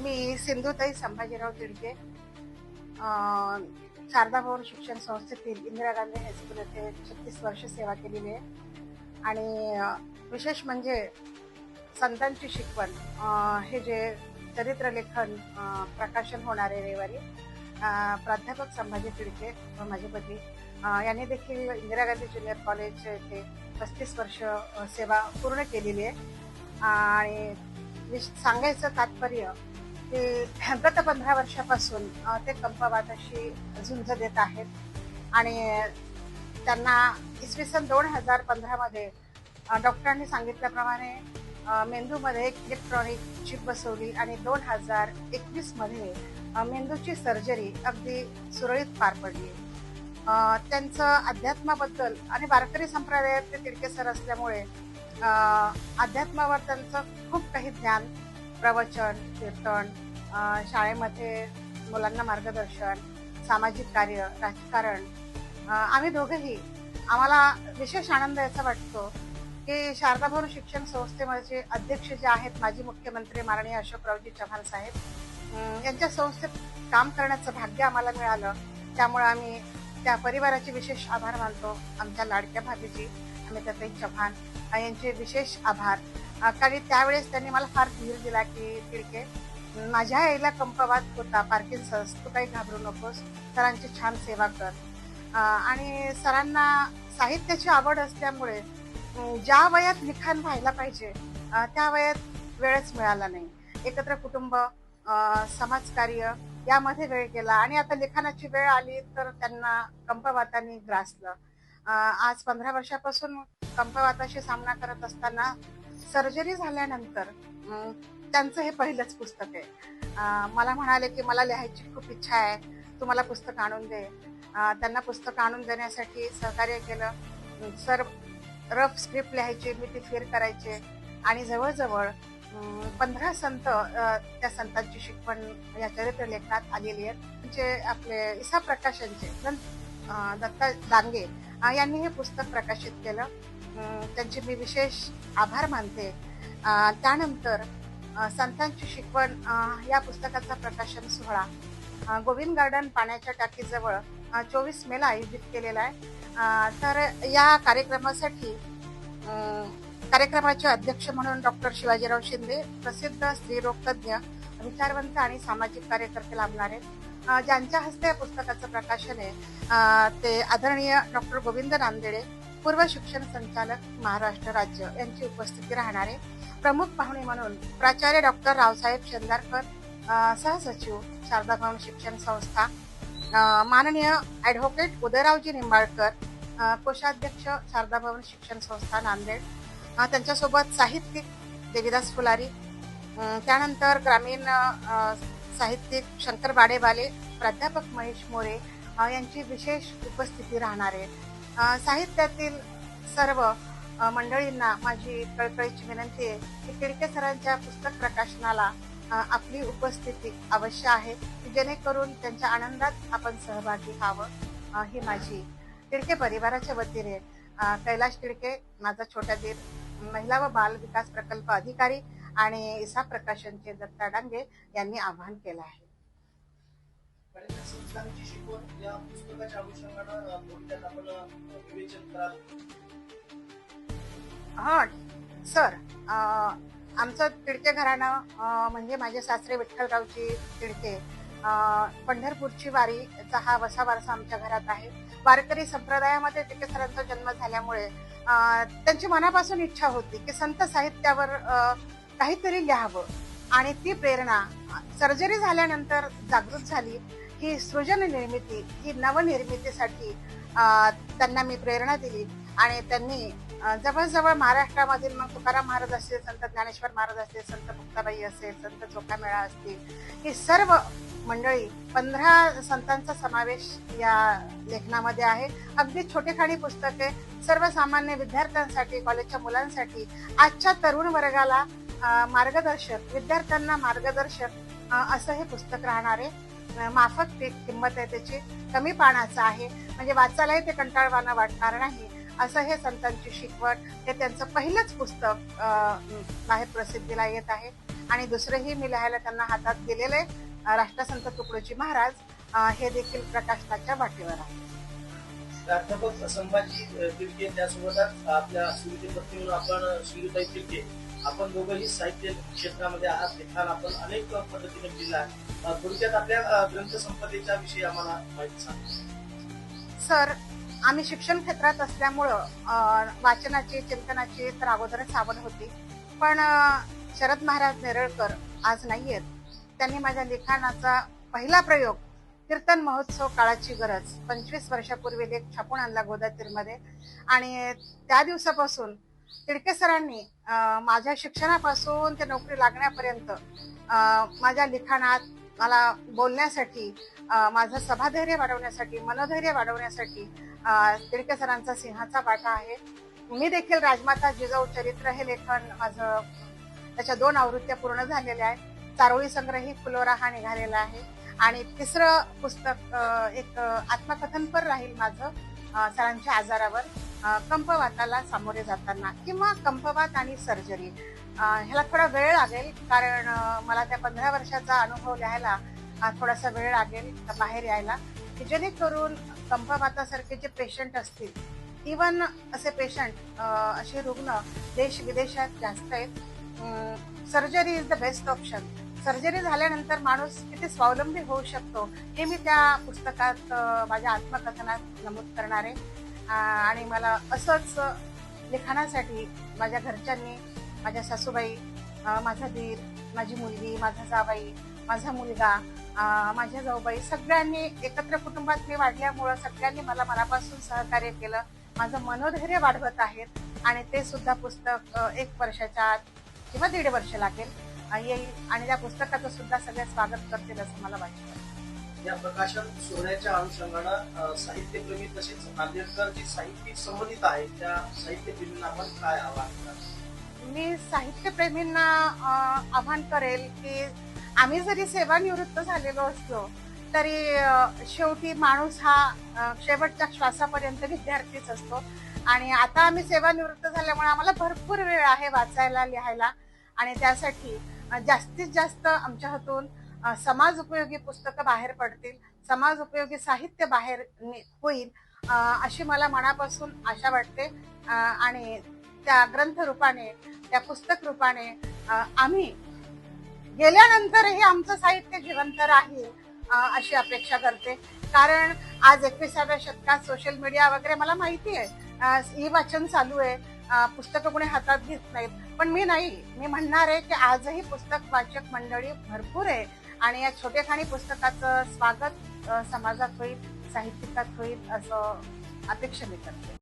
मी सिंधुताई संभाजीराव तिडके शारदा भवन शिक्षण संस्थेतील इंदिरा गांधी हायस्कूल येथे 36 वर्ष सेवा केलेली आहे आणि विशेष म्हणजे संतांची शिकवण हे जे चरित्रलेखन प्रकाशन होणारे रविवारी प्राध्यापक संभाजी तिडके व माझे पती यांनी देखील इंदिरा गांधी ज्युनियर कॉलेज येथे 35 वर्ष सेवा पूर्ण केलेली आहे आणि सांगायचं तात्पर्य की गत 15 वर्षापासून ते कंपवाताशी झुंज देत आहेत आणि त्यांना इसवी सन 2015 मध्ये डॉक्टरांनी सांगितल्याप्रमाणे मेंदूमध्ये एक इलेक्ट्रॉनिक चिप बसवली आणि 2021 मध्ये मेंदूची सर्जरी अगदी सुरळीत पार पडली. त्यांचं अध्यात्माबद्दल आणि वारकरी संप्रदायातले तिडके सर असल्यामुळे अध्यात्मावर त्यांचं खूप काही ज्ञान, प्रवचन, कीर्तन, शाळेमध्ये मुलांना मार्गदर्शन, सामाजिक कार्य, राजकारण, आम्ही दोघेही आम्हाला विशेष आनंद याचा वाटतो की शारदा भवन शिक्षण संस्थेमध्ये अध्यक्ष जे आहेत माजी मुख्यमंत्री माननीय अशोकरावजी चव्हाण साहेब यांच्या संस्थेत काम करण्याचं भाग्य आम्हाला मिळालं. त्यामुळे आम्ही त्या परिवाराचे विशेष आभार मानतो. आमच्या लाडक्या भाभीजी अमिताताई चव्हाण यांचे विशेष आभार, कारण त्यावेळेस त्यांनी मला फार धीर दिला की तिडके माझ्या आईला कंपवात होता, पार्किन्सन्स, तू काही घाबरू नकोस, सरांची छान सेवा कर. आणि सरांना साहित्याची आवड असल्यामुळे ज्या वयात लिखाण व्हायला पाहिजे त्या वयात वेळच मिळाला नाही. एकत्र कुटुंब, समाजकार्य यामध्ये वेळ गेला आणि आता लिखाणाची वेळ आली तर त्यांना कंपवाताने ग्रासलं. आज 15 वर्षापासून कंपवाताशी सामना करत असताना सर्जरी झाल्यानंतर त्यांचं हे पहिलंच पुस्तक आहे. मला म्हणाले की मला लिहायची खूप इच्छा आहे, तू मला पुस्तक आणून दे. त्यांना पुस्तक आणून देण्यासाठी सहकार्य केलं. सर रफ स्क्रिप्ट लिहायचे, मी ती फेर करायचे आणि जवळजवळ 15 संत त्या संतांची शिकवण या चरित्र लेखनात आलेली आहेत. म्हणजे आपले इसा प्रकाशनचे दत्ता डांगे यांनी हे पुस्तक प्रकाशित केलं. त्यांचे मी विशेष आभार मानते. त्यानंतर संतांची शिकवण या पुस्तकाचा प्रकाशन सोहळा गोविंद गार्डन पाण्याच्या टाकीजवळ 24 मेला आयोजित केलेला आहे. तर या कार्यक्रमाचे अध्यक्ष म्हणून डॉक्टर शिवाजीराव शिंदे, प्रसिद्ध स्त्रीरोग तज्ज्ञ, विचारवंत आणि सामाजिक कार्यकर्ते लाभणार आहेत. ज्यांच्या हस्ते या पुस्तकाचं प्रकाशन आहे ते आदरणीय डॉक्टर गोविंद नांदेडे, पूर्व शिक्षण संचालक महाराष्ट्र राज्य यांची उपस्थिती राहणार आहे. प्रमुख पाहुणे म्हणून प्राचार्य डॉक्टर रावसाहेब शेंदारकर, सहसचिव शारदा भवन शिक्षण संस्था, माननीय ॲडव्होकेट उदयरावजी निंबाळकर, कोषाध्यक्ष शारदा भवन शिक्षण संस्था नांदेड, त्यांच्यासोबत साहित्यिक देवीदास फुलारी, त्यानंतर ग्रामीण साहित्यिक शंकर बाडेबाले, प्राध्यापक महेश मोरे यांची विशेष उपस्थिती राहणार आहे. साहित्यातील सर्व मंडळींना माझी कळकळीची विनंती आहे की तिडके सरांच्या पुस्तक प्रकाशनाला आपली उपस्थिती अवश्य आहे, जेणेकरून त्यांच्या आनंदात आपण सहभागी व्हावं. ही माझी तिडके परिवाराच्या वतीने कैलाश तिडके, माझा छोटा दीर, महिला व बाल विकास प्रकल्प अधिकारी आणि इसा प्रकाशनचे दत्ता डांगे यांनी आवाहन केलं आहे. हा सर, आमचं तिडके घराणं म्हणजे माझे सासरे विठ्ठलरावजी तिडके, पंढरपूरची वारीचा हा वसा वारसा आमच्या घरात आहे. वारकरी संप्रदायामध्ये तिडके सरांचा जन्म झाल्यामुळे त्यांची मनापासून इच्छा होती की संत साहित्यावर काहीतरी लिहावं आणि ती प्रेरणा सर्जरी झाल्यानंतर जागृत झाली. ही सृजन निर्मिती, ही नवनिर्मितीसाठी त्यांना मी प्रेरणा दिली आणि त्यांनी जवळजवळ महाराष्ट्रामधील मग तुकाराम महाराज असतील, संत ज्ञानेश्वर महाराज असतील, संत मुक्ताबाई असेल, संत चोखामेळा असतील, ही सर्व मंडळी 15 संतांचा समावेश या लेखनामध्ये आहे. अगदी छोटेखानी पुस्तके सर्वसामान्य विद्यार्थ्यांसाठी, कॉलेजच्या मुलांसाठी, आजच्या तरुण वर्गाला मार्गदर्शक, विद्यार्थ्यांना मार्गदर्शक असं हे पुस्तक राहणार आहे. माफक किंमत आहे त्याची, कमी पानाचं आहे, म्हणजे वाचायलाही ते कंटाळवाणं वाटणार नाही असं हे संतांची शिकवण हे त्यांचं पहिलंच पुस्तक बाहेर प्रसिद्धीला येत आहे. आणि दुसरंही मी लिहायला त्यांना हातात दिलेले राष्ट्रसंत तुकडोजी महाराज हे देखील प्रकाशनाच्या वाटेवर आहे. प्राध्यापक संभाजी तिडके त्यासोबतच आपल्या सुविधे पत्नीवर आपण सुविधाई तिडके आपण दोघंही साहित्य क्षेत्रामध्ये आहात. लिखाण आपण अनेक पद्धतीने केलं आहे. थोडक्यात आपल्या ग्रंथसंपदेच्या विषयी आम्हाला माहिती सांगा. सर, आम्ही शिक्षण क्षेत्रात असल्यामुळं वाचनाची चिंतनाची तर अगोदरच आवड होती. पण शरद महाराज नेरळकर आज नाही आहेत. त्यांनी माझ्या लिखाणाचा पहिला प्रयोग कीर्तन महोत्सव काळाची गरज 25 वर्षापूर्वी लेख छापून आणला गोदातीरमध्ये. आणि त्या दिवसापासून तिडके सरांनी माझ्या शिक्षणापासून ते नोकरी लागण्यापर्यंत माझ्या लिखाणात मला बोलण्यासाठी, माझं सभाधैर्य वाढवण्यासाठी, मनोधैर्य वाढवण्यासाठी तिडके सरांचा सिंहाचा वाटा आहे. मी देखील राजमाता जिजाऊ चरित्र हे लेखन माझं त्याच्या 2 आवृत्त्या पूर्ण झालेल्या आहेत. चारोळी संग्रही फुलोरा हा निघालेला आहे. आणि तिसरं पुस्तक एक आत्मकथनपर राहील माझं सरांच्या आजारावर, कंपवाताला सामोरे जाताना, किंवा कंपवात आणि सर्जरी. ह्याला थोडा वेळ लागेल, कारण मला त्या 15 वर्षाचा अनुभव लिहायला थोडासा वेळ लागेल बाहेर यायला, की जेणेकरून कंपवातासारखे जे पेशंट असतील, इवन असे पेशंट, असे रुग्ण देश विदेशात जास्त आहेत. Surgery is the best option. Surgery झाल्यानंतर माणूस किती स्वावलंबी होऊ शकतो हे मी त्या पुस्तकात माझ्या आत्मकथनात नमूद करणार आहे. आणि मला असंच लिखाणासाठी माझ्या घरच्यांनी, माझ्या सासूबाई, माझा दीर, माझी मुलगी, माझा जावई, माझा मुलगा, माझ्या जाऊबाई, सगळ्यांनी एकत्र कुटुंबात मी वाढल्यामुळं सगळ्यांनी मला मनापासून सहकार्य केलं. माझं मनोधैर्य वाढवत आहेत. आणि ते सुद्धा पुस्तक 1 वर्षाच्या आत किंवा 1.5 वर्ष लागेल येईल. आणि त्या पुस्तकाचं सुद्धा सगळे स्वागत करतील असं मला वाटतं. या प्रकाशन सोहळ्याच्या अनुषंगानं साहित्यप्रेमी तसेच नांदेडकर जी साहित्यिक संबंधित आहेत त्या साहित्यप्रेमींना आपण काय आवाहन कराल? मी साहित्यप्रेमींना आवाहन करेल की आम्ही जरी सेवानिवृत्त झालेलो असलो तरी शेवटी माणूस हा शेवटच्या श्वासापर्यंत विद्यार्थीच असतो. आणि आता आम्ही सेवानिवृत्त झाल्यामुळे आम्हाला भरपूर वेळ आहे वाचायला, लिहायला. आणि त्यासाठी जास्तीत जास्त आमच्या हातून समाज उपयोगी पुस्तकं बाहेर पडतील, समाज उपयोगी साहित्य बाहेर होईल अशी मला मनापासून आशा वाटते. आणि त्या ग्रंथ रूपाने, त्या पुस्तक रूपाने आम्ही गेल्यानंतरही आमचं साहित्य जिवंत राहील अशी अपेक्षा करते. कारण आज 21व्या शतकात सोशल मीडिया वगैरे मला माहिती आहे, ई वाचन चालू आहे, पुस्तकं कोणी हातात घेत नाहीत. पण मी म्हणणार आहे की आजही पुस्तक वाचक मंडळी भरपूर आहे. आणि या छोटेखानी पुस्तकाचं स्वागत समाजात होईल, साहित्यिकात होईल असं अपेक्षा मी करते.